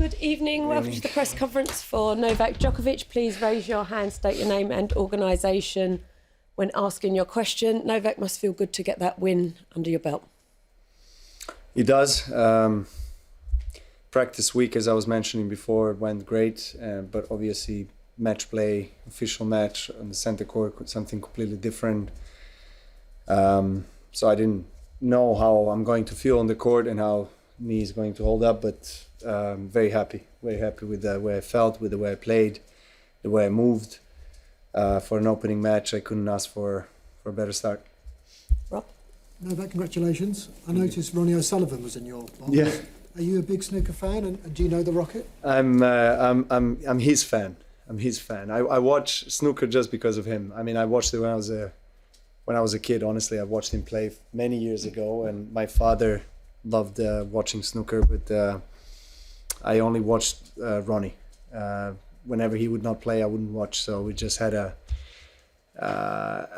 Good evening. Welcome to the press conference for Novak Djokovic. Please raise your hand, state your name and organisation when asking your question. Novak must feel good to get that win under your belt. He does. Practice week, as I was mentioning before, went great, but obviously match play, official match on the center court, something completely different. So I didn't know how I'm going to feel on the court and how knee is going to hold up, but very happy with the way I felt, with the way I played, the way I moved. For an opening match, I couldn't ask for a better start. Rob? Novak, congratulations. I noticed Ronnie O'Sullivan was in your box. Yeah. Are you a big snooker fan, and do you know the Rocket? I'm his fan. I watch snooker just because of him. I mean, I watched it when I was a kid. Honestly, I watched him play many years ago, and my father loved watching snooker, but I only watched Ronnie. Whenever he would not play, I wouldn't watch. So we just had a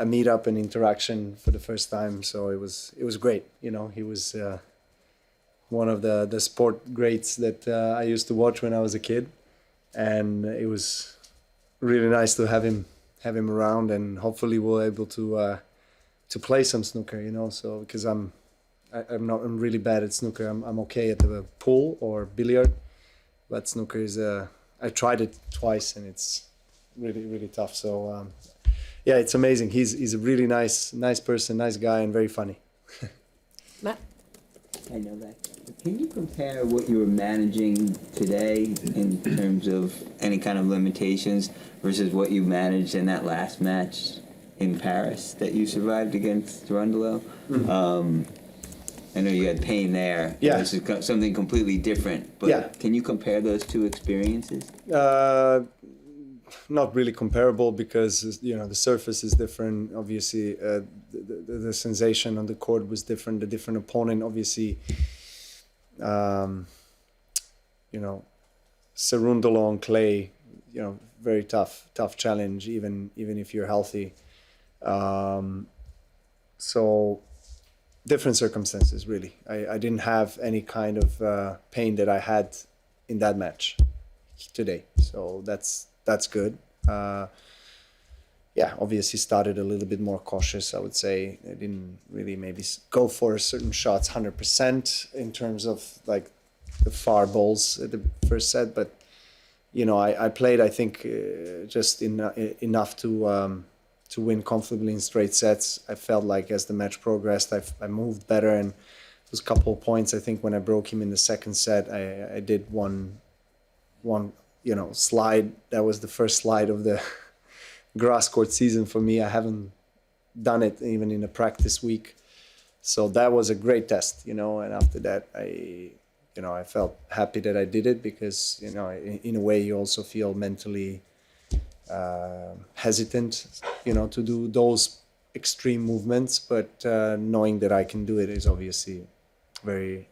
meet-up and interaction for the first time. So it was great. You know, he was one of the sport greats that I used to watch when I was a kid, and it was really nice to have him around, and hopefully we're able to play some snooker. You know, so because I'm really bad at snooker. I'm okay at the pool or billiard, but snooker is I tried it twice and it's really tough. So yeah, it's amazing. He's a really nice person, nice guy, and very funny. Matt? I know that. Can you compare what you were managing today in terms of any kind of limitations versus what you managed in that last match in Paris that you survived against Rundalo? Mm-hmm. I know you had pain there. Yeah. This is something completely different. But yeah. Can you compare those two experiences? Not really comparable because, you know, the surface is different. Obviously, the sensation on the court was different. The different opponent, obviously, you know, Serundolo on clay, you know, very tough challenge, even if you're healthy. So different circumstances, really. I didn't have any kind of pain that I had in that match today. So that's good. Yeah, obviously started a little bit more cautious, I would say. I didn't really maybe go for certain shots 100% in terms of like the far balls at the first set, but you know, I played, I think, just enough to win comfortably in straight sets. I felt like as the match progressed, I moved better, and it was a couple of points. I think when I broke him in the second set, I did one you know, slide. That was the first slide of the grass court season for me. I haven't done it even in a practice week. So that was a great test, you know, and after that, I felt happy that I did it because, you know, in a way you also feel mentally hesitant, you know, to do those extreme movements, but knowing that I can do it is obviously very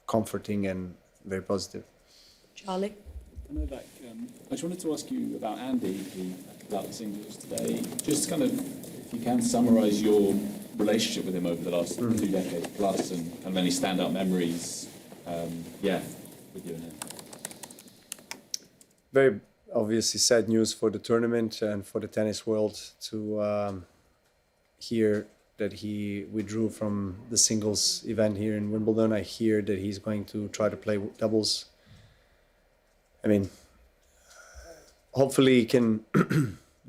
comforting and very positive. Charlie? Novak, I just wanted to ask you about Andy, about the singles today. Just kind of, if you can summarise your relationship with him over the last 2 decades plus, and kind of any standout memories, with you and him. Very obviously sad news for the tournament and for the tennis world to hear that he withdrew from the singles event here in Wimbledon. I hear that he's going to try to play doubles. I mean, hopefully he can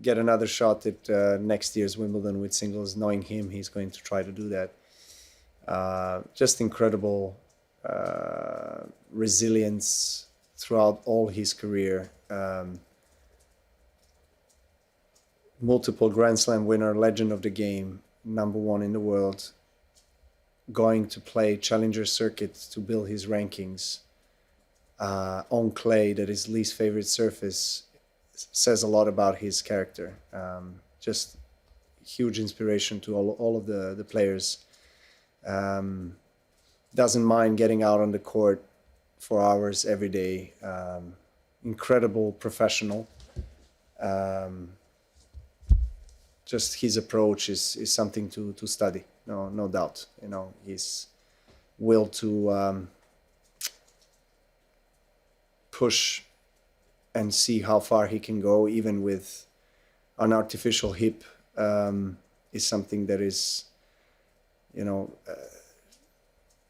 get another shot at next year's Wimbledon with singles. Knowing him, he's going to try to do that. Just incredible resilience throughout all his career. Multiple Grand Slam winner, legend of the game, #1 in the world, going to play Challenger Circuit to build his rankings on clay, that his least favorite surface, says a lot about his character. Just huge inspiration to all of the players. Doesn't mind getting out on the court for hours every day. Incredible professional. Just his approach is something to study. No doubt. You know, his will to push and see how far he can go, even with an artificial hip, is something that is,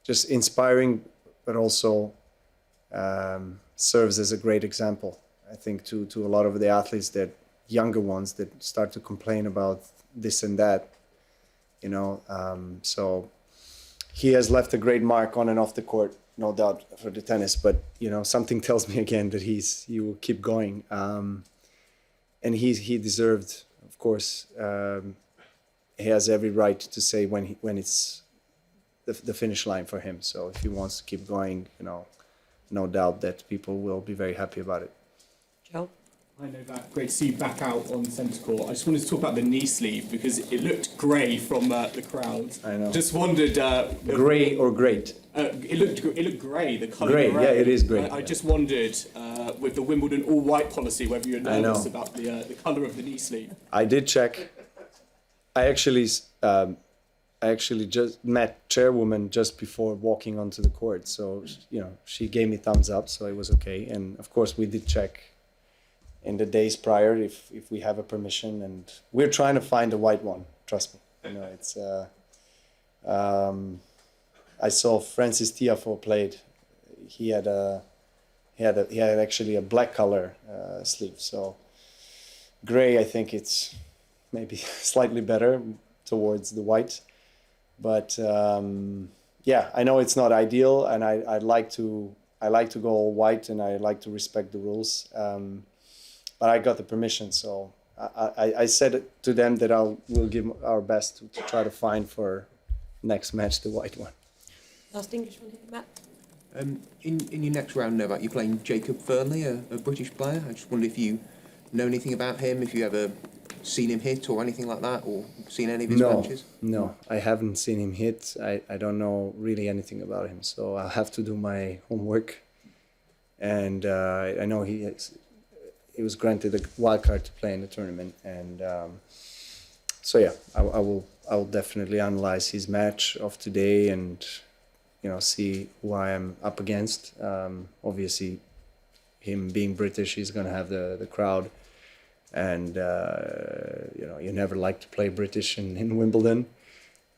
just inspiring, but also serves as a great example, I think, to a lot of the athletes, that younger ones that start to complain about this and that, so he has left a great mark on and off the court, no doubt, for the tennis, but something tells me again that he will keep going, and he deserved, of course. He has every right to say when it's the finish line for him. So if he wants to keep going, no doubt that people will be very happy about it. Joe? I know that. Great to see you back out on centre court. I just wanted to talk about the knee sleeve because it looked grey from the crowd. I know. Just wondered. Grey or great? It looked grey. The colour. Grey, grey. yeah, it is grey. I just wondered with the Wimbledon all-white policy whether you're nervous about the colour of the knee sleeve. I did check. I actually just met chairwoman just before walking onto the court, so she gave me thumbs up, so it was okay. And of course, we did check in the days prior if we have a permission, and we're trying to find a white one. Trust me, it's. I saw Francis Tiafoe played. He had actually a black color sleeve. So gray, I think it's maybe slightly better towards the white, but yeah, I know it's not ideal, and I like to go all white, and I like to respect the rules. But I got the permission, so I said to them that we'll give our best to try to find for next match the white one. Last English one here, Matt. In your next round, Novak, you're playing Jacob Fernley, a British player. I just wonder if you know anything about him, if you ever seen him hit or anything like that, or seen any of his matches? No, I haven't seen him hit. I don't know really anything about him, so I'll have to do my homework. And I know he was granted a wild card to play in the tournament, and so yeah, I will definitely analyze his match of today and see who I am up against. Obviously, him being British, he's going to have the crowd, and you never like to play British in Wimbledon,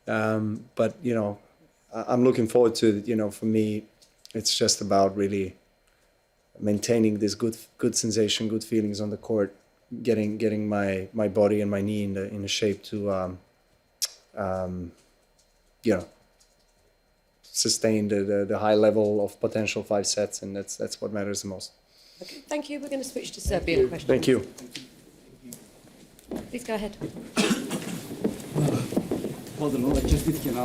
but I'm looking forward to it. For me, it's just about really maintaining this good sensation, good feelings on the court, getting my body and my knee in a shape to sustain the high level of potential 5 sets, and that's what matters the most. Okay, thank you. We're going to switch to Serbian questions. Thank you. Please go ahead. Pozdrav, čestitke na